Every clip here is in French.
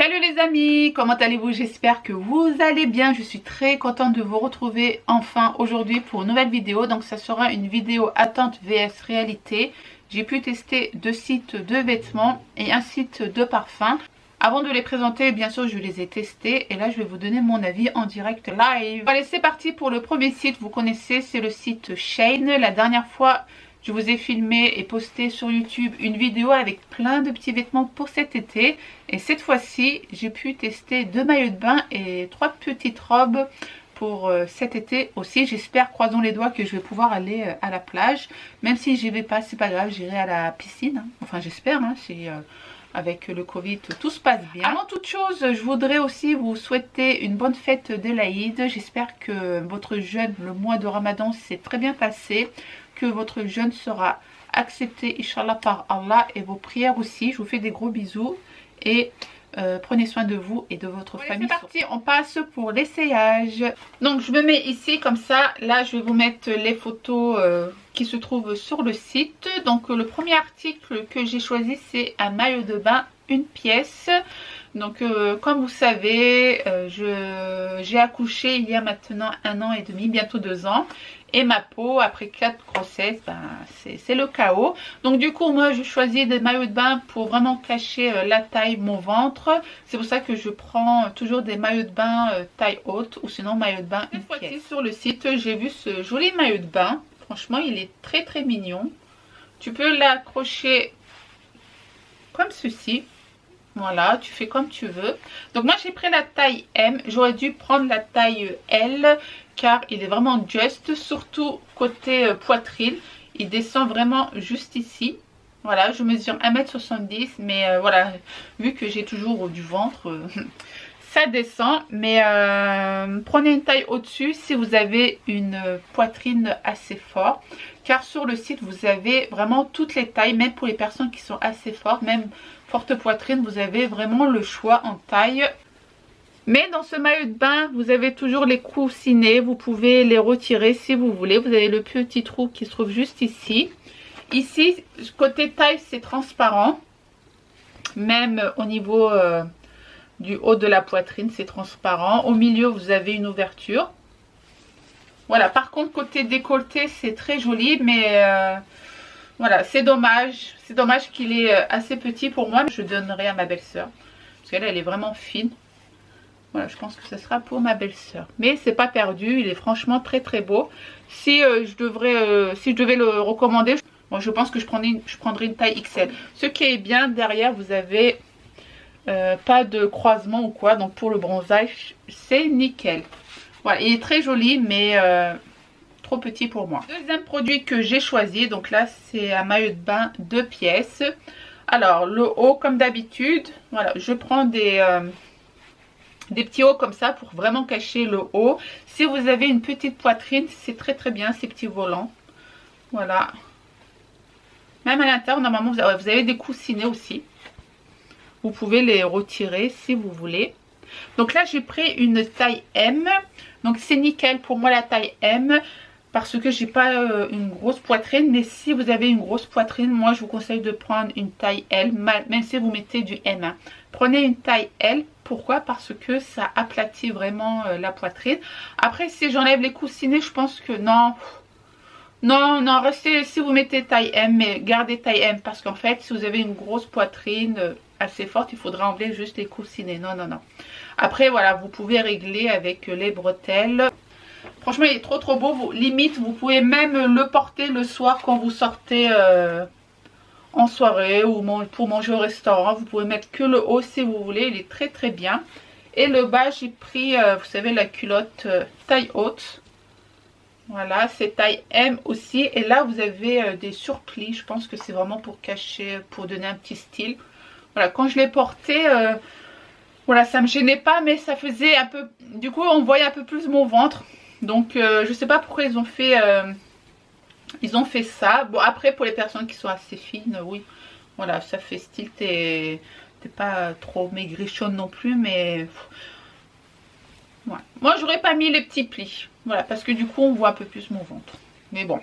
Salut les amis, comment allez-vous? J'espère que vous allez bien. Je suis très contente de vous retrouver enfin aujourd'hui pour une nouvelle vidéo. Donc ça sera une vidéo attente vs réalité. J'ai pu tester 2 sites de vêtements et un site de parfum. Avant de les présenter, bien sûr, je les ai testés et là, je vais vous donner mon avis en direct live. Allez, c'est parti pour le premier site. Vous connaissez, c'est le site Shein. La dernière fois, je vous ai filmé et posté sur YouTube une vidéo avec plein de petits vêtements pour cet été. Et cette fois-ci, j'ai pu tester 2 maillots de bain et 3 petites robes pour cet été aussi. J'espère, croisons les doigts, que je vais pouvoir aller à la plage. Même si j'y vais pas, c'est pas grave, j'irai à la piscine. Enfin, j'espère, hein, avec le Covid, tout se passe bien. Avant toute chose, je voudrais aussi vous souhaiter une bonne fête de l'Aïd. J'espère que votre jeûne, le mois de Ramadan, s'est très bien passé, que votre jeûne sera accepté, Inch'Allah, par Allah, et vos prières aussi. Je vous fais des gros bisous et prenez soin de vous et de votre famille. C'est parti, on passe pour l'essayage. Donc je me mets ici comme ça. Là je vais vous mettre les photos qui se trouvent sur le site. Donc le premier article que j'ai choisi, c'est un maillot de bain, une pièce. Donc comme vous savez, j'ai accouché il y a maintenant 1 an et demi, bientôt 2 ans. Et ma peau, après 4 grossesses, ben, c'est le chaos. Donc du coup, moi, je choisis des maillots de bain pour vraiment cacher la taille, mon ventre. C'est pour ça que je prends toujours des maillots de bain taille haute ou sinon maillot de bain une pièce. Sur le site, j'ai vu ce joli maillot de bain. Franchement, il est très très mignon. Tu peux l'accrocher comme ceci. Voilà, tu fais comme tu veux. Donc moi j'ai pris la taille M. J'aurais dû prendre la taille L car il est vraiment juste, surtout côté poitrine. Il descend vraiment juste ici. Voilà, je mesure 1m70, mais voilà, vu que j'ai toujours du ventre, ça descend. Mais prenez une taille au-dessus si vous avez une poitrine assez forte. Car sur le site, vous avez vraiment toutes les tailles, même pour les personnes qui sont assez fortes, même forte poitrine, vous avez vraiment le choix en taille. Mais dans ce maillot de bain, vous avez toujours les coussinets. Vous pouvez les retirer si vous voulez. Vous avez le petit trou qui se trouve juste ici. Ici, côté taille, c'est transparent. Même au niveau du haut de la poitrine, c'est transparent. Au milieu, vous avez une ouverture. Voilà, par contre, côté décolleté, c'est très joli, mais voilà, c'est dommage. C'est dommage qu'il est assez petit pour moi. Je donnerai à ma belle-sœur, parce qu'elle, elle est vraiment fine. Voilà, je pense que ce sera pour ma belle-sœur. Mais c'est pas perdu, il est franchement très très beau. Si je devais le recommander, bon, je pense que je prendrais une taille XL. Ce qui est bien, derrière, vous avez pas de croisement ou quoi. Donc pour le bronzage, c'est nickel. Voilà, il est très joli, mais trop petit pour moi. Deuxième produit que j'ai choisi, donc là c'est un maillot de bain 2 pièces. Alors le haut, comme d'habitude, voilà, je prends des petits hauts comme ça pour vraiment cacher le haut. Si vous avez une petite poitrine, c'est très très bien ces petits volants. Voilà. Même à l'intérieur, normalement, vous avez des coussinets aussi. Vous pouvez les retirer si vous voulez. Donc là, j'ai pris une taille M. Donc c'est nickel pour moi la taille M. Parce que j'ai pas une grosse poitrine. Mais si vous avez une grosse poitrine, moi je vous conseille de prendre une taille L. Même si vous mettez du M. Hein. Prenez une taille L. Pourquoi? Parce que ça aplatit vraiment la poitrine. Après, si j'enlève les coussinets, je pense que non. Non, restez, si vous mettez taille M, mais gardez taille M. Parce qu'en fait, si vous avez une grosse poitrine assez forte, il faudra enlever juste les coussinets. Non. Après, voilà, vous pouvez régler avec les bretelles. Franchement, il est trop beau. Limite, vous pouvez même le porter le soir quand vous sortez en soirée ou pour manger au restaurant. Vous pouvez mettre que le haut si vous voulez. Il est très très bien. Et le bas, j'ai pris, vous savez, la culotte taille haute. Voilà, c'est taille M aussi. Et là, vous avez des surplis. Je pense que c'est vraiment pour cacher, pour donner un petit style. Voilà, quand je l'ai porté, voilà, ça me gênait pas, mais ça faisait un peu... Du coup, on voyait un peu plus mon ventre. Donc, je sais pas pourquoi ils ont fait ça. Bon, après, pour les personnes qui sont assez fines, oui. Voilà, ça fait style. T'es pas trop maigrichonne non plus, mais... Ouais. Moi, j'aurais pas mis les petits plis. Voilà, parce que du coup, on voit un peu plus mon ventre. Mais bon,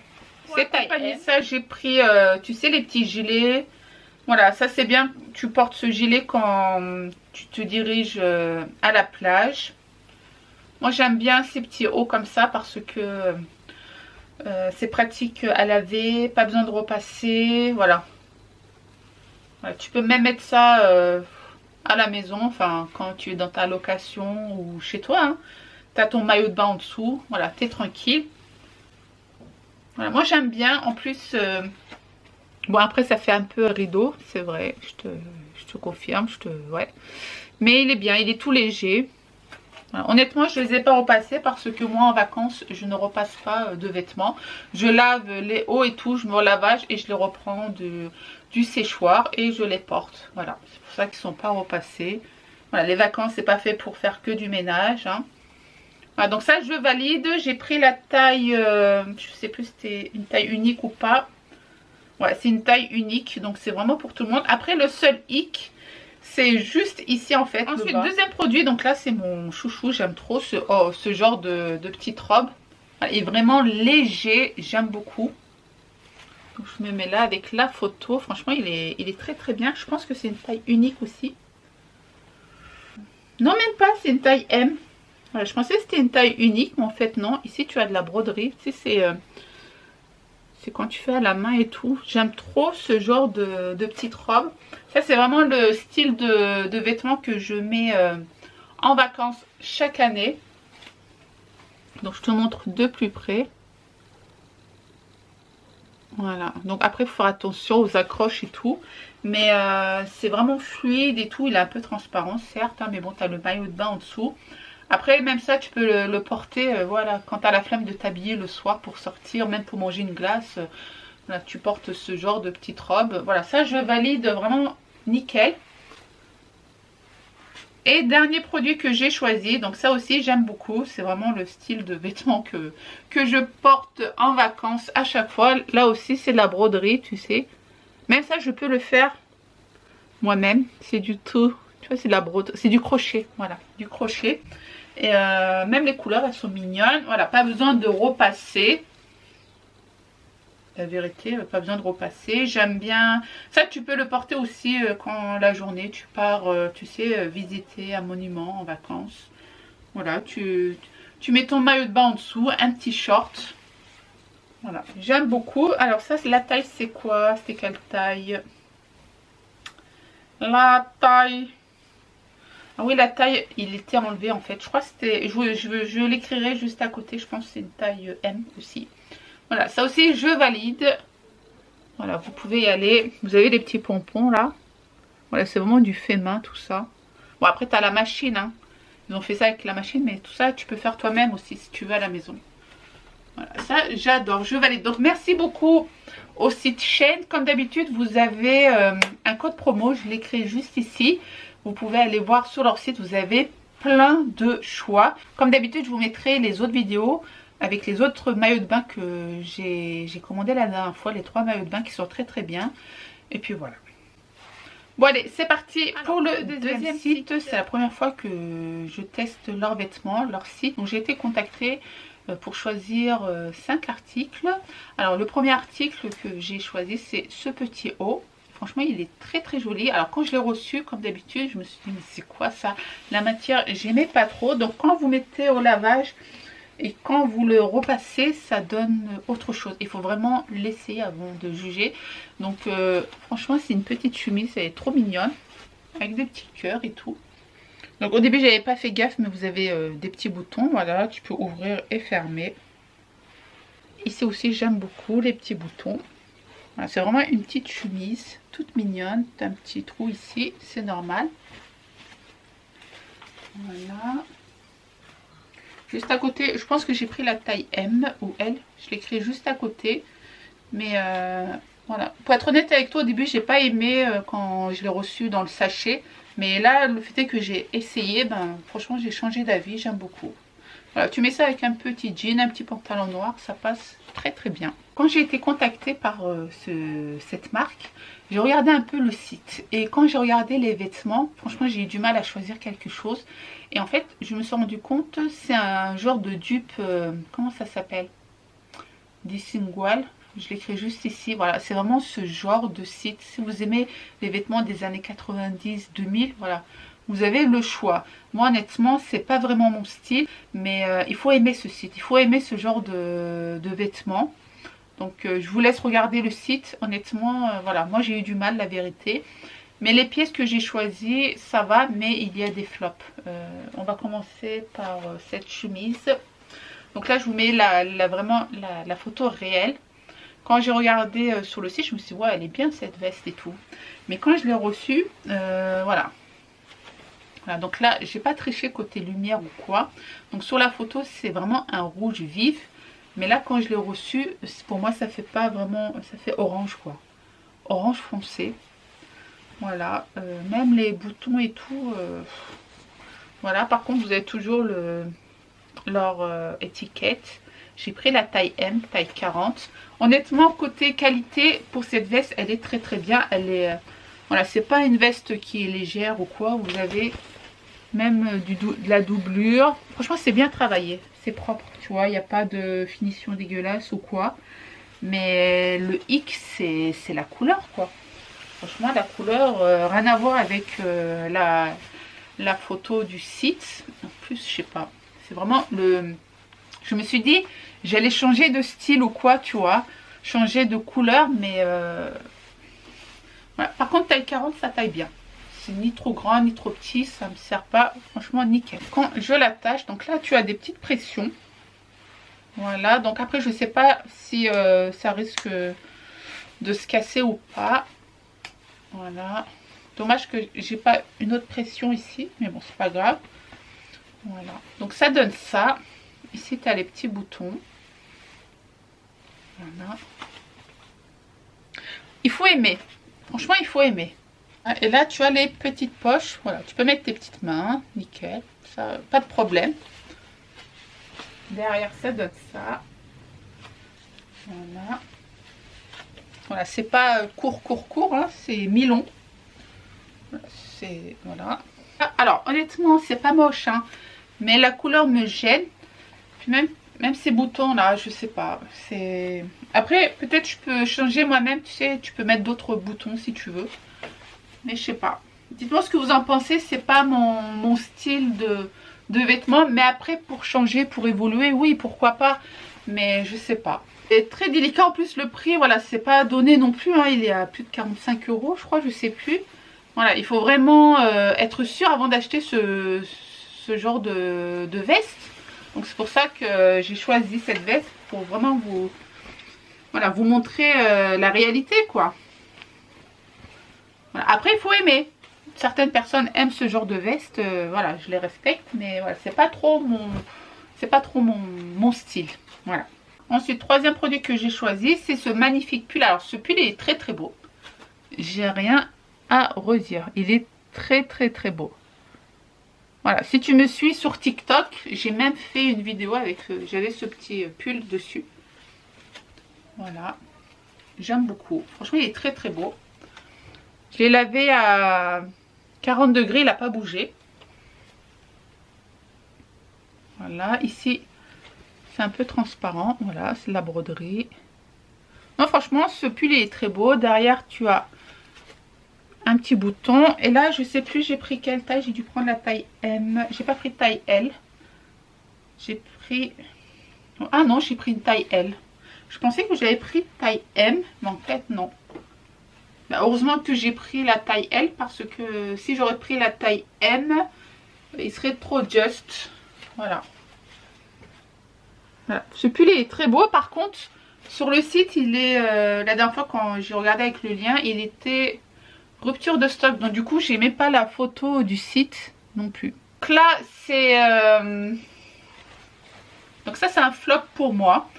c'est taille M. Ça, j'ai pris, tu sais, les petits gilets Voilà, ça c'est bien. Tu portes ce gilet quand tu te diriges à la plage. Moi j'aime bien ces petits hauts comme ça parce que c'est pratique à laver, pas besoin de repasser, voilà. Voilà, tu peux même mettre ça à la maison, enfin quand tu es dans ta location ou chez toi. Hein. Tu as ton maillot de bain en dessous, voilà, tu es tranquille. Voilà, moi j'aime bien, en plus, bon après ça fait un peu rideau, c'est vrai, je te confirme, ouais. Mais il est bien, il est tout léger. Voilà. Honnêtement, je ne les ai pas repassés parce que moi en vacances, je ne repasse pas de vêtements. Je lave les hauts et tout, je mets au lavage et je les reprends du séchoir et je les porte. Voilà, c'est pour ça qu'ils ne sont pas repassés. Voilà, les vacances, c'est pas fait pour faire que du ménage. Hein. Voilà, donc ça, je valide. J'ai pris la taille, je sais plus si c'était une taille unique ou pas. Ouais, c'est une taille unique, donc c'est vraiment pour tout le monde. Après, le seul hic, c'est juste ici en fait. Ensuite, deuxième produit, donc là c'est mon chouchou, j'aime trop ce genre de petite robe. Il est vraiment léger, j'aime beaucoup. Donc je me mets là avec la photo, franchement il est très très bien. Je pense que c'est une taille unique aussi. Non même pas, c'est une taille M. Voilà, je pensais que c'était une taille unique, mais en fait non. Ici tu as de la broderie, tu sais c'est quand tu fais à la main et tout. J'aime trop ce genre de petite robe. Ça c'est vraiment le style de vêtements que je mets en vacances chaque année. Donc je te montre de plus près. Voilà. Donc après il faut faire attention aux accroches et tout. Mais c'est vraiment fluide et tout. Il est un peu transparent certes. Hein, mais bon tu as le maillot de bain en dessous. Après même ça tu peux le porter voilà, quand tu as la flemme de t'habiller le soir pour sortir. Même pour manger une glace. Là, tu portes ce genre de petite robe. Voilà, ça je valide vraiment nickel. Et dernier produit que j'ai choisi. Donc ça aussi j'aime beaucoup. C'est vraiment le style de vêtements que je porte en vacances à chaque fois. Là aussi c'est de la broderie, tu sais. Même ça je peux le faire moi-même. C'est du tout. Tu vois, c'est de la broderie. C'est du crochet. Voilà, du crochet. Et même les couleurs elles sont mignonnes. Voilà, pas besoin de repasser. La vérité, pas besoin de repasser. J'aime bien. Ça, tu peux le porter aussi quand la journée, tu pars, tu sais, visiter un monument en vacances. Voilà, tu mets ton maillot de bain en dessous, un petit short. Voilà, j'aime beaucoup. Alors ça, la taille, c'est quoi? C'était quelle taille? La taille... Ah oui, la taille, il était enlevé en fait. Je crois que c'était... Je l'écrirai juste à côté. Je pense que c'est une taille M aussi. Voilà, ça aussi je valide. Voilà, vous pouvez y aller. Vous avez les petits pompons là. Voilà, c'est vraiment du fait main tout ça. Bon, après tu as la machine. Hein. Ils ont fait ça avec la machine, mais tout ça tu peux faire toi-même aussi si tu veux à la maison. Voilà, ça j'adore, je valide. Donc merci beaucoup au site Shein. Comme d'habitude, vous avez un code promo. Je l'écris juste ici. Vous pouvez aller voir sur leur site. Vous avez plein de choix. Comme d'habitude, je vous mettrai les autres vidéos avec les autres maillots de bain que j'ai commandé la dernière fois, les 3 maillots de bain qui sont très très bien. Et puis voilà. Bon allez, c'est parti. Alors, pour le deuxième site. C'est la première fois que je teste leurs vêtements, leur site. Donc j'ai été contactée pour choisir 5 articles. Alors le premier article que j'ai choisi, c'est ce petit haut. Franchement il est très très joli. Alors quand je l'ai reçu, comme d'habitude, je me suis dit mais c'est quoi ça? La matière j'aimais pas trop. Donc quand vous mettez au lavage et quand vous le repassez, ça donne autre chose. Il faut vraiment l'essayer avant de juger. Donc franchement c'est une petite chemise, elle est trop mignonne. Avec des petits cœurs et tout. Donc au début j'avais pas fait gaffe, mais vous avez des petits boutons. Voilà, tu peux ouvrir et fermer. Ici aussi j'aime beaucoup les petits boutons. Voilà, c'est vraiment une petite chemise toute mignonne. T'as un petit trou ici, c'est normal. Voilà. Juste à côté, je pense que j'ai pris la taille M ou L. Je l'écris juste à côté. Mais voilà. Pour être honnête avec toi, au début, j'ai pas aimé quand je l'ai reçu dans le sachet. Mais là, le fait est que j'ai essayé, ben franchement, j'ai changé d'avis. J'aime beaucoup. Voilà, tu mets ça avec un petit jean, un petit pantalon noir, ça passe très très bien. Quand j'ai été contactée par cette marque, j'ai regardé un peu le site. Et quand j'ai regardé les vêtements, franchement, j'ai eu du mal à choisir quelque chose. Et en fait, je me suis rendu compte, c'est un genre de dupe, comment ça s'appelle? Disingwall. Je l'écris juste ici. Voilà, c'est vraiment ce genre de site. Si vous aimez les vêtements des années 90, 2000, voilà, vous avez le choix. Moi, honnêtement, c'est pas vraiment mon style, mais il faut aimer ce site. Il faut aimer ce genre de vêtements. Donc, je vous laisse regarder le site. Honnêtement, voilà, moi, j'ai eu du mal, la vérité. Mais les pièces que j'ai choisies, ça va, mais il y a des flops. On va commencer par cette chemise. Donc là, je vous mets vraiment la photo réelle. Quand j'ai regardé sur le site, je me suis dit, ouais, elle est bien cette veste et tout. Mais quand je l'ai reçue, voilà. Voilà, donc là, j'ai pas triché côté lumière ou quoi. Donc sur la photo, c'est vraiment un rouge vif. Mais là, quand je l'ai reçu, pour moi, ça fait pas vraiment, ça fait orange quoi. Orange foncé. Voilà, même les boutons et tout. Voilà, par contre, vous avez toujours leur étiquette. J'ai pris la taille M, taille 40. Honnêtement, côté qualité, pour cette veste, elle est très très bien. Elle est, voilà, c'est pas une veste qui est légère ou quoi. Vous avez même de la doublure. Franchement, c'est bien travaillé. C'est propre, tu vois. Il n'y a pas de finition dégueulasse ou quoi. Mais le hic, c'est la couleur, quoi. Franchement, la couleur, rien à voir avec la photo du site. En plus, je sais pas. C'est vraiment le... Je me suis dit, j'allais changer de style ou quoi, tu vois. Changer de couleur, mais... Voilà. Par contre, taille 40, ça taille bien. C'est ni trop grand, ni trop petit. Ça me sert pas. Franchement, nickel. Quand je l'attache, donc là, tu as des petites pressions. Voilà. Donc après, je sais pas si ça risque de se casser ou pas. Voilà. Dommage que j'ai pas une autre pression ici. Mais bon, c'est pas grave. Voilà. Donc ça donne ça. Ici, tu as les petits boutons. Voilà. Il faut aimer. Franchement, il faut aimer. Et là, tu as les petites poches. Voilà, tu peux mettre tes petites mains. Nickel. Ça, pas de problème. Derrière, ça donne ça. Voilà. Voilà, c'est pas court, hein, c'est mi-long. C'est... Voilà. Alors, honnêtement, c'est pas moche, hein. Mais la couleur me gêne. Puis même ces boutons là, je sais pas. C'est... Après, peut-être je peux changer moi-même, tu sais. Tu peux mettre d'autres boutons si tu veux. Mais je sais pas. Dites-moi ce que vous en pensez. C'est pas mon style de vêtements. Mais après, pour changer, pour évoluer, oui, pourquoi pas. Mais je sais pas. C'est très délicat. En plus, le prix, voilà, c'est pas donné non plus. Hein. Il est à plus de 45 €, je crois, je sais plus. Voilà, il faut vraiment être sûr avant d'acheter ce genre de veste. Donc c'est pour ça que j'ai choisi cette veste pour vraiment vous, voilà, vous montrer la réalité quoi. Voilà. Après il faut aimer. Certaines personnes aiment ce genre de veste, voilà, je les respecte, mais voilà, c'est pas trop mon style. Voilà. Ensuite, troisième produit que j'ai choisi, c'est ce magnifique pull. Alors ce pull est très très beau. J'ai rien à redire. Il est très très très beau. Voilà, si tu me suis sur TikTok, j'ai même fait une vidéo avec, j'avais ce petit pull dessus. Voilà, j'aime beaucoup. Franchement, il est très très beau. Je l'ai lavé à 40 degrés, il n'a pas bougé. Voilà, ici, c'est un peu transparent. Voilà, c'est de la broderie. Non, franchement, ce pull est très beau. Derrière, tu as un petit bouton. Et là, je sais plus, j'ai pris quelle taille. J'ai dû prendre la taille M. J'ai pas pris taille L. J'ai pris... Ah non, j'ai pris une taille L. Je pensais que j'avais pris taille M, mais en fait, non. Bah, heureusement que j'ai pris la taille L, parce que si j'aurais pris la taille M, il serait trop juste. Voilà. Voilà. Ce pull est très beau. Par contre, sur le site, il est... la dernière fois, quand j'ai regardé avec le lien, il était... rupture de stock. Donc du coup, j'ai même pas la photo du site non plus. Donc là, c'est... Donc ça, c'est un flop pour moi.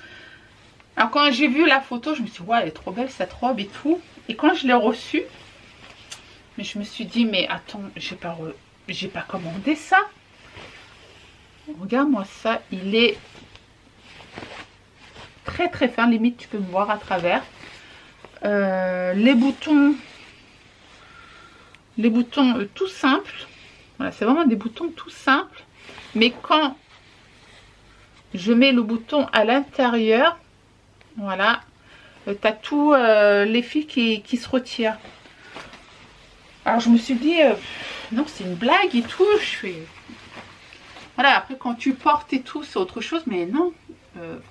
Alors quand j'ai vu la photo, je me suis dit, ouais, elle est trop belle cette robe et tout. Et quand je l'ai reçue, mais je me suis dit, mais attends, j'ai pas commandé ça. Regarde-moi ça, il est très très fin, limite tu peux me voir à travers. Les boutons tout simples. Voilà, c'est vraiment des boutons tout simples. Mais quand je mets le bouton à l'intérieur, voilà, t'as tous les fils qui se retirent. Alors je me suis dit, non c'est une blague et tout. Je fais... Voilà, après quand tu portes et tout, c'est autre chose, mais non.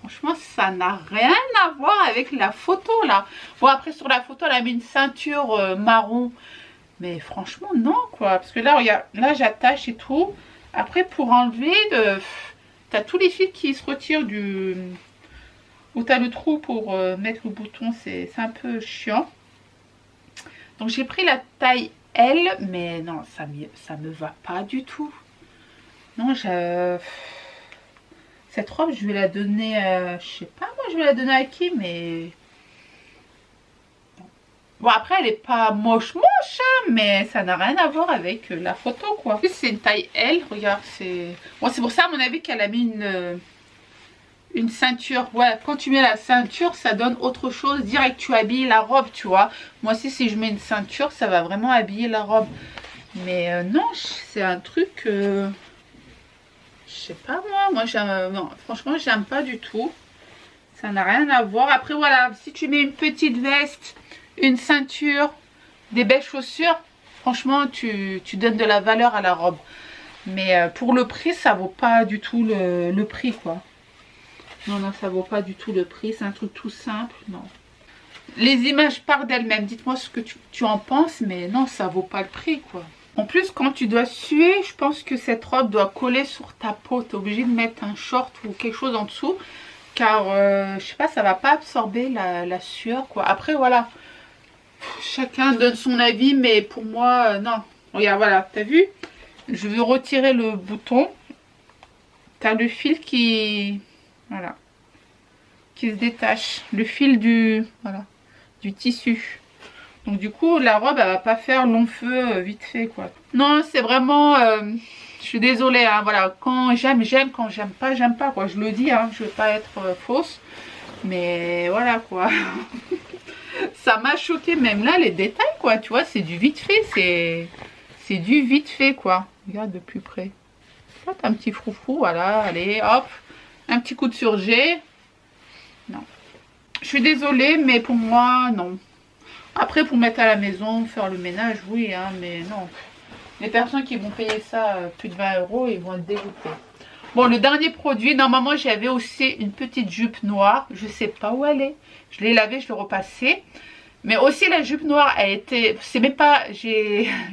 Franchement, ça n'a rien à voir avec la photo là. Bon, après sur la photo, elle a mis une ceinture marron. Mais franchement, non quoi. Parce que là, regarde, là j'attache et tout. Après, pour enlever, t'as tous les fils qui se retirent du... Où t'as le trou pour mettre le bouton. C'est un peu chiant. Donc j'ai pris la taille L. Mais non, ça me va pas du tout. Non, cette robe, je vais la donner, je sais pas, moi je vais la donner à qui, mais... Bon, après, elle est pas moche, hein, mais ça n'a rien à voir avec la photo, quoi. En plus, c'est une taille L, regarde, c'est... Bon, c'est pour ça, à mon avis, qu'elle a mis une ceinture. Ouais, quand tu mets la ceinture, ça donne autre chose. Direct, tu habilles la robe, tu vois. Moi aussi, si je mets une ceinture, ça va vraiment habiller la robe. Mais non, c'est un truc... Je sais pas moi j'aime, non, franchement j'aime pas du tout. Ça n'a rien à voir. Après voilà, si tu mets une petite veste, une ceinture, des belles chaussures, franchement tu donnes de la valeur à la robe. Mais pour le prix, ça vaut pas du tout le prix quoi. Non, non, ça vaut pas du tout le prix. C'est un truc tout simple, non. Les images parlent d'elles-mêmes. Dites-moi ce que tu en penses, mais non, ça vaut pas le prix quoi. En plus, quand tu dois suer, je pense que cette robe doit coller sur ta peau. Tu es obligé de mettre un short ou quelque chose en dessous. Car, je sais pas, ça va pas absorber la sueur, quoi. Après, voilà. Chacun donne son avis, mais pour moi, non. Regarde, voilà, t'as vu? Je veux retirer le bouton. T'as le fil qui... Voilà. Qui se détache. Le fil du... Voilà. Du tissu. Donc du coup la robe elle va pas faire long feu vite fait quoi. Non c'est vraiment je suis désolée hein, voilà, quand j'aime j'aime, quand j'aime pas quoi, je le dis hein, je vais pas être fausse, mais voilà quoi. Ça m'a choqué même là les détails quoi, tu vois, c'est du vite fait, c'est du vite fait quoi. Regarde de plus près, là t'as un petit froufrou, voilà, allez hop, un petit coup de surjet. Non, je suis désolée mais pour moi non. Après, pour mettre à la maison, faire le ménage, oui, hein, mais non. Les personnes qui vont payer ça plus de 20 €, ils vont être dégoûtés. Bon, le dernier produit, normalement, j'avais aussi une petite jupe noire. Je sais pas où elle est. Je l'ai lavée, je l'ai repassée. Mais aussi, la jupe noire, elle était... C'est même pas...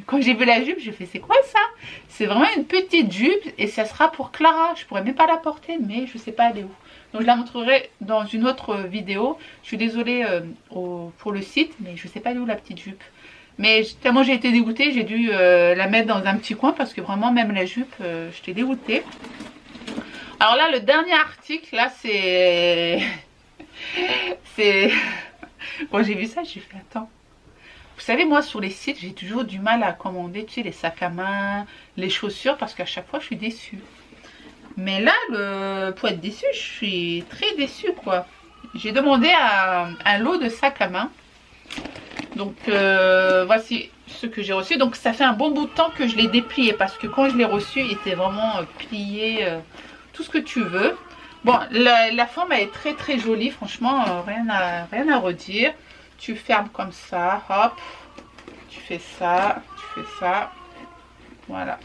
Quand j'ai vu la jupe, j'ai fait, c'est quoi ça? C'est vraiment une petite jupe et ça sera pour Clara. Je pourrais même pas la porter, mais je sais pas elle est où. Donc je la montrerai dans une autre vidéo. Je suis désolée pour le site, mais je sais pas où la petite jupe. Mais tellement j'ai été dégoûtée, j'ai dû la mettre dans un petit coin parce que vraiment même la jupe, j'étais dégoûtée. Alors là, le dernier article, là c'est... Quand j'ai vu ça, j'ai fait attends. Vous savez, moi sur les sites, j'ai toujours du mal à commander, tu sais, les sacs à main, les chaussures parce qu'à chaque fois je suis déçue. Mais là, pour être déçue, je suis très déçue quoi. J'ai demandé un lot de sacs à main. Donc voici ce que j'ai reçu. Donc ça fait un bon bout de temps que je l'ai déplié. Parce que quand je l'ai reçu, il était vraiment plié. Tout ce que tu veux. Bon, la forme elle est très très jolie. Franchement, rien à redire. Tu fermes comme ça. Hop. Tu fais ça. Tu fais ça. Voilà.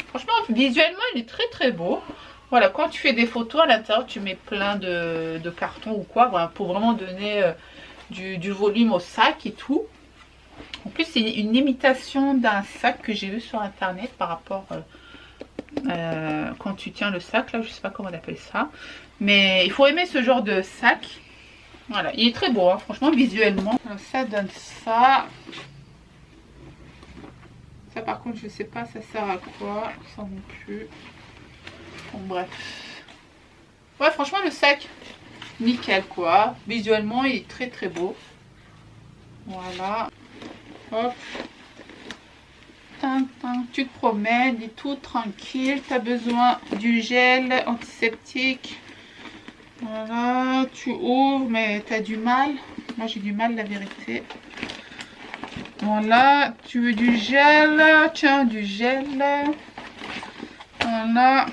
Franchement, visuellement, il est très très beau. Voilà, quand tu fais des photos à l'intérieur, tu mets plein de cartons ou quoi, voilà, pour vraiment donner du volume au sac et tout. En plus, c'est une imitation d'un sac que j'ai vu sur internet par rapport quand tu tiens le sac, là, je sais pas comment on appelle ça. Mais il faut aimer ce genre de sac. Voilà, il est très beau, hein, franchement, visuellement. Alors, ça donne ça. Ça, par contre, je sais pas, ça sert à quoi, ça non plus. Bon, bref. Ouais, franchement, le sac, nickel, quoi. Visuellement, il est très, très beau. Voilà. Hop. Tu te promènes et tout, tranquille. Tu as besoin du gel antiseptique. Voilà. Tu ouvres, mais tu as du mal. Moi, j'ai du mal, la vérité. Voilà. Tu veux du gel. Tiens, du gel. Voilà.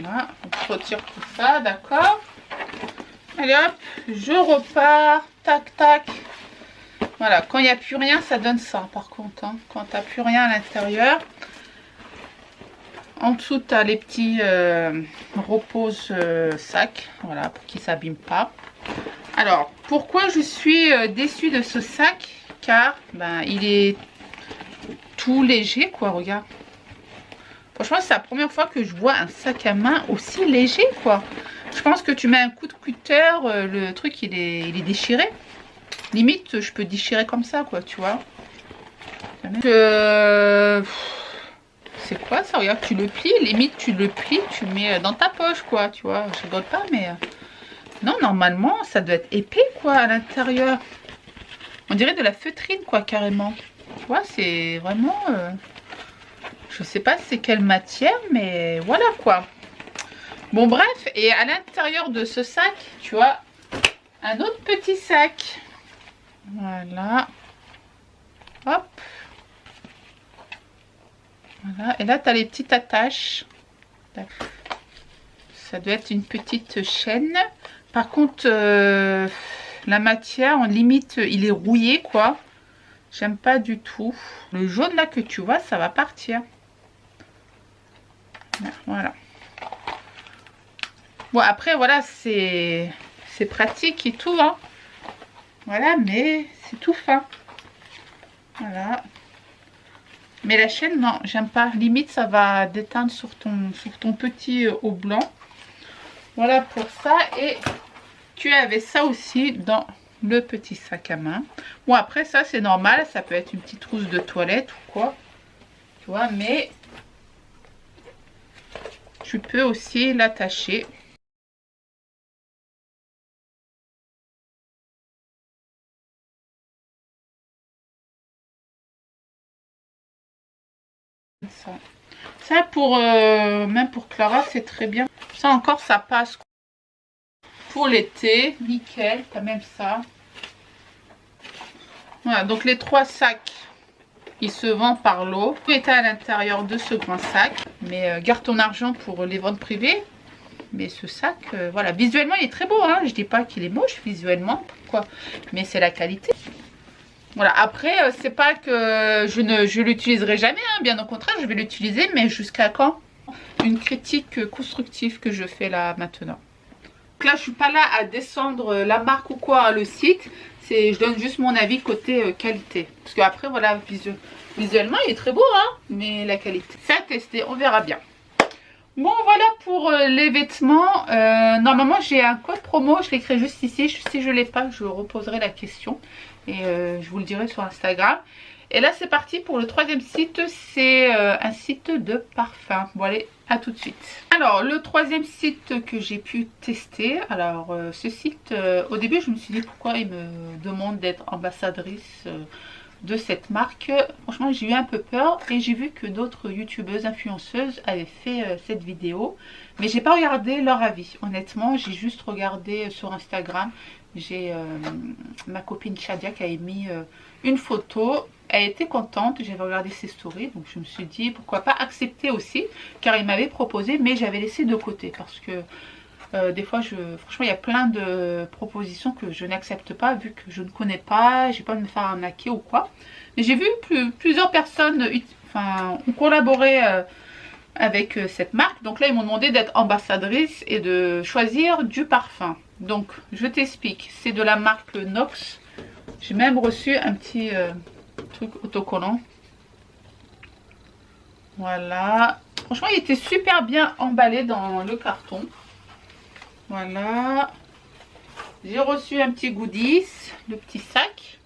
Voilà, on retire tout ça, d'accord. Allez hop, je repars. Tac, tac. Voilà, quand il n'y a plus rien, ça donne ça par contre. Hein. Quand tu n'as plus rien à l'intérieur. En dessous, tu as les petits repose sacs. Voilà, pour qu'ils ne s'abîment pas. Alors, pourquoi je suis déçue de ce sac? Car ben, il est tout léger, quoi, regarde. Franchement, c'est la première fois que je vois un sac à main aussi léger, quoi. Je pense que tu mets un coup de cutter, le truc, il est déchiré. Limite, je peux déchirer comme ça, quoi, tu vois. C'est quoi ça? Regarde, tu le plies, limite, tu le plies, tu le mets dans ta poche, quoi, tu vois. Je rigole pas, mais... Non, normalement, ça doit être épais, quoi, à l'intérieur. On dirait de la feutrine, quoi, carrément. Tu vois, c'est vraiment... Je sais pas c'est quelle matière, mais voilà, quoi. Bon, bref, et à l'intérieur de ce sac, tu vois, un autre petit sac. Voilà. Hop. Voilà, et là, tu as les petites attaches. Ça doit être une petite chaîne. Par contre, la matière, en limite, il est rouillé, quoi. J'aime pas du tout. Le jaune, là, que tu vois, ça va partir. Voilà. Bon, après, voilà, c'est pratique et tout, hein. Voilà, mais c'est tout fin. Voilà. Mais la chaîne, non, j'aime pas. Limite, ça va déteindre sur ton petit haut blanc. Voilà pour ça. Et tu avais ça aussi dans le petit sac à main. Bon, après, ça, c'est normal. Ça peut être une petite trousse de toilette ou quoi. Tu vois, mais tu peux aussi l'attacher. Ça pour même pour Clara, c'est très bien. Ça encore, ça passe. Pour l'été, nickel, t'as même ça. Voilà, donc les 3 sacs, ils se vendent par lot. Tout est à l'intérieur de ce grand sac. Mais garde ton argent pour les ventes privées. Mais ce sac, voilà, visuellement, il est très beau. Hein. Je dis pas qu'il est moche visuellement, quoi. Mais c'est la qualité. Voilà, après, c'est pas que je l'utiliserai jamais. Hein. Bien au contraire, je vais l'utiliser. Mais jusqu'à quand? Une critique constructive que je fais là maintenant. Donc là, je suis pas là à descendre la marque ou quoi, hein, le site. Je donne juste mon avis côté qualité. Parce qu'après, voilà, visuellement, il est très beau, hein, mais la qualité. C'est à tester, on verra bien. Bon, voilà pour les vêtements. Normalement, j'ai un code promo, je l'écris juste ici. Si je ne l'ai pas, je reposerai la question. Et je vous le dirai sur Instagram. Et là, c'est parti pour le 3e site. C'est un site de parfum. Bon, allez, à tout de suite. Alors, le 3e site que j'ai pu tester. Alors, ce site, au début, je me suis dit pourquoi il me demande d'être ambassadrice de cette marque. Franchement, j'ai eu un peu peur. Et j'ai vu que d'autres youtubeuses, influenceuses avaient fait cette vidéo. Mais j'ai pas regardé leur avis. Honnêtement, j'ai juste regardé sur Instagram. J'ai ma copine Shadia qui a mis une photo. Elle était contente, j'avais regardé ses stories, donc je me suis dit pourquoi pas accepter aussi, car il m'avait proposé, mais j'avais laissé de côté parce que des fois, franchement, il y a plein de propositions que je n'accepte pas vu que je ne connais pas, j'ai pas de me faire arnaquer ou quoi. Mais j'ai vu plusieurs personnes ont collaboré avec cette marque, donc là ils m'ont demandé d'être ambassadrice et de choisir du parfum. Donc je t'explique, c'est de la marque Nox. J'ai même reçu un petit truc autocollant. Voilà. Franchement, il était super bien emballé dans le carton. Voilà. J'ai reçu un petit goodies, le petit sac.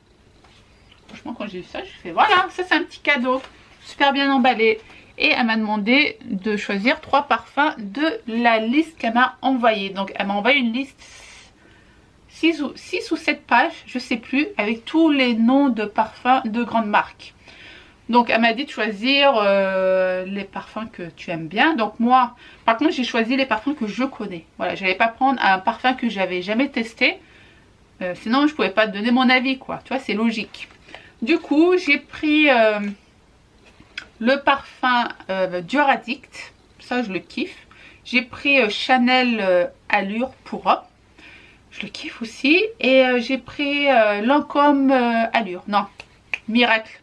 Franchement, quand j'ai vu ça, je fais voilà, ça c'est un petit cadeau. Super bien emballé. Et elle m'a demandé de choisir 3 parfums de la liste qu'elle m'a envoyée. Donc, elle m'a envoyé une liste 6 ou 7 pages, je sais plus, avec tous les noms de parfums de grandes marques. Donc elle m'a dit de choisir les parfums que tu aimes bien. Donc moi, par contre, j'ai choisi les parfums que je connais. Voilà, je n'allais pas prendre un parfum que j'avais jamais testé. Sinon, je pouvais pas te donner mon avis, quoi. Tu vois, c'est logique. Du coup, j'ai pris le parfum Dior Addict. Ça, je le kiffe. J'ai pris Chanel Allure pour homme. Je le kiffe aussi. Et j'ai pris Lancôme Allure. Non, Miracle.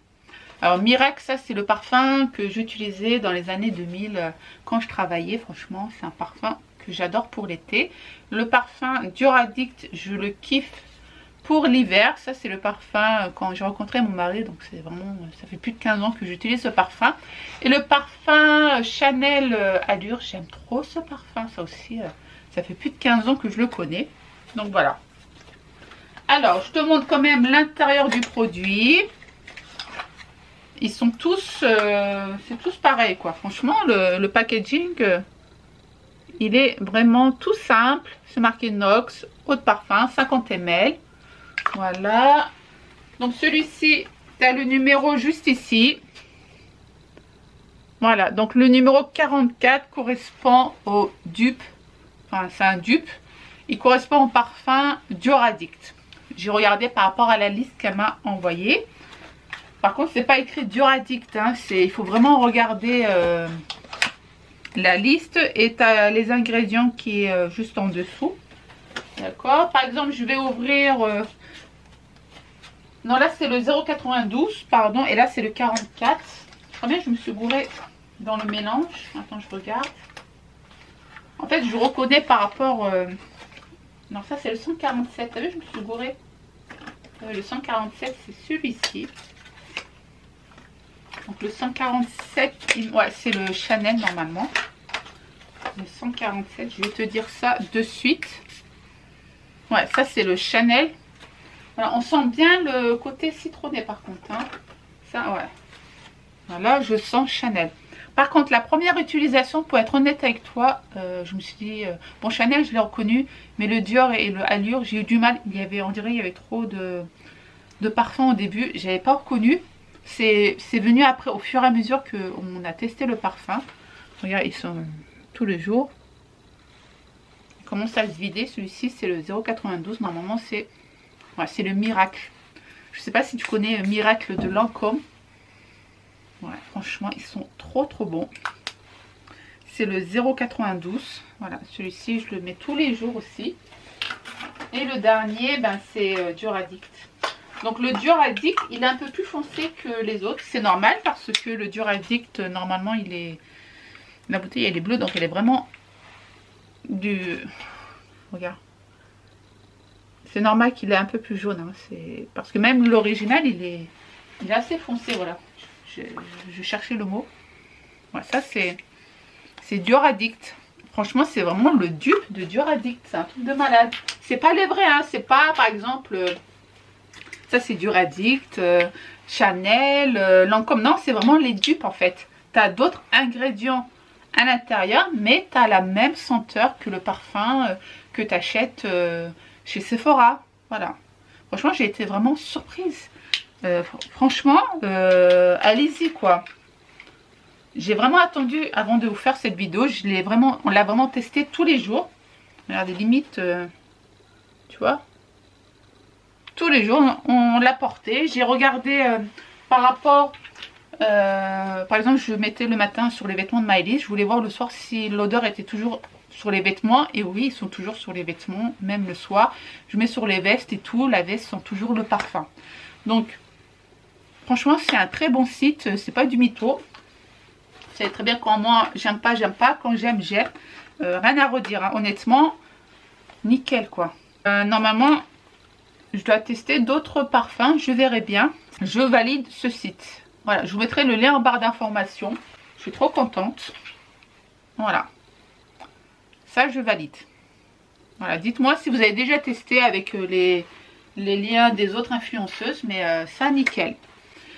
Alors Miracle, ça c'est le parfum que j'utilisais dans les années 2000 quand je travaillais. Franchement, c'est un parfum que j'adore pour l'été. Le parfum Duraddict, je le kiffe pour l'hiver. Ça c'est le parfum quand j'ai rencontré mon mari. Donc c'est vraiment, ça fait plus de 15 ans que j'utilise ce parfum. Et le parfum Chanel Allure, j'aime trop ce parfum. Ça aussi, ça fait plus de 15 ans que je le connais. Donc voilà. Alors, je te montre quand même l'intérieur du produit. Ils sont tous, c'est tous pareil quoi. Franchement, le packaging, il est vraiment tout simple. C'est marqué Nox, eau de parfum, 50 ml. Voilà. Donc celui-ci, tu as le numéro juste ici. Voilà. Donc le numéro 44 correspond au dupe. Enfin, c'est un dupe. Il correspond au parfum Duraddict. J'ai regardé par rapport à la liste qu'elle m'a envoyée. Par contre, c'est pas écrit Duraddict, hein, il faut vraiment regarder la liste et tu as les ingrédients qui est juste en dessous. D'accord. Par exemple, je vais ouvrir... non, là c'est le 0,92, pardon, et là c'est le 44. Combien je me suis gourée dans le mélange? Attends, je regarde. En fait, je reconnais par rapport... non, ça c'est le 147. T'as vu, je me suis gourée. Le 147, c'est celui-ci. Donc le 147, ouais, c'est le Chanel normalement. Le 147, je vais te dire ça de suite. Ouais, ça c'est le Chanel. Voilà, on sent bien le côté citronné par contre. Hein. Ça, ouais. Voilà, je sens Chanel. Par contre, la première utilisation, pour être honnête avec toi, je me suis dit... bon, Chanel, je l'ai reconnu. Mais le Dior et le Allure, j'ai eu du mal. Il y avait, on dirait, il y avait trop de parfum au début. Je n'avais pas reconnu. C'est venu après, au fur et à mesure qu'on a testé le parfum. Regarde, ils sont tous les jours. Il commence à se vider. Celui-ci, c'est le 0,92. Normalement, c'est le Miracle. Je ne sais pas si tu connais Miracle de Lancôme. Ouais, franchement, ils sont trop bons. C'est le 0,92. Voilà, celui-ci, je le mets tous les jours aussi. Et le dernier, ben, c'est Duraddict. Donc le Duraddict, il est un peu plus foncé que les autres. C'est normal parce que le Duraddict, normalement, il est... La bouteille, elle est bleue, donc elle est vraiment du... Regarde. C'est normal qu'il est un peu plus jaune. Hein. Parce que même l'original, il est assez foncé, voilà. Je cherchais le mot. Ouais, ça, c'est Duraddict. Franchement, c'est vraiment le dupe de Duraddict. C'est un truc de malade. C'est pas les vrais, hein. C'est pas, par exemple... ça, c'est Duraddict, Chanel, Lancôme. Non, c'est vraiment les dupes, en fait. Tu as d'autres ingrédients à l'intérieur, mais tu as la même senteur que le parfum que tu achètes chez Sephora. Voilà. Franchement, j'ai été vraiment surprise. Franchement, allez-y, quoi. J'ai vraiment attendu avant de vous faire cette vidéo. On l'a vraiment testé tous les jours. Regardez, limite, tu vois. Tous les jours, on l'a porté. J'ai regardé par rapport... par exemple, je mettais le matin sur les vêtements de Maëlys. Je voulais voir le soir si l'odeur était toujours sur les vêtements. Et oui, ils sont toujours sur les vêtements, même le soir. Je mets sur les vestes et tout. La veste sent toujours le parfum. Donc, franchement, c'est un très bon site. C'est pas du mytho. Vous savez très bien quand moi, j'aime pas, j'aime pas. Quand j'aime, j'aime. Rien à redire. Hein. Honnêtement, nickel, quoi. Normalement... je dois tester d'autres parfums, je verrai bien. Je valide ce site. Voilà, je vous mettrai le lien en barre d'informations. Je suis trop contente. Voilà. Ça, je valide. Voilà, dites-moi si vous avez déjà testé avec les liens des autres influenceuses. Mais ça, nickel.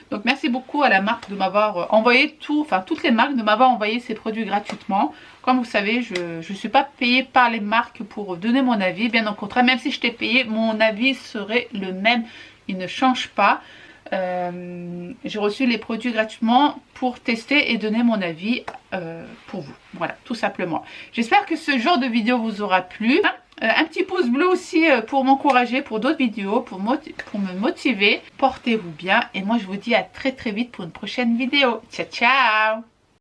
Donc, merci beaucoup à la marque de m'avoir envoyé toutes les marques de m'avoir envoyé ces produits gratuitement. Comme vous savez, je ne suis pas payée par les marques pour donner mon avis. Bien au contraire, même si je t'ai payé, mon avis serait le même. Il ne change pas. J'ai reçu les produits gratuitement pour tester et donner mon avis pour vous. Voilà, tout simplement. J'espère que ce genre de vidéo vous aura plu. Un petit pouce bleu aussi pour m'encourager pour d'autres vidéos, pour me motiver. Portez-vous bien et moi je vous dis à très vite pour une prochaine vidéo. Ciao, ciao!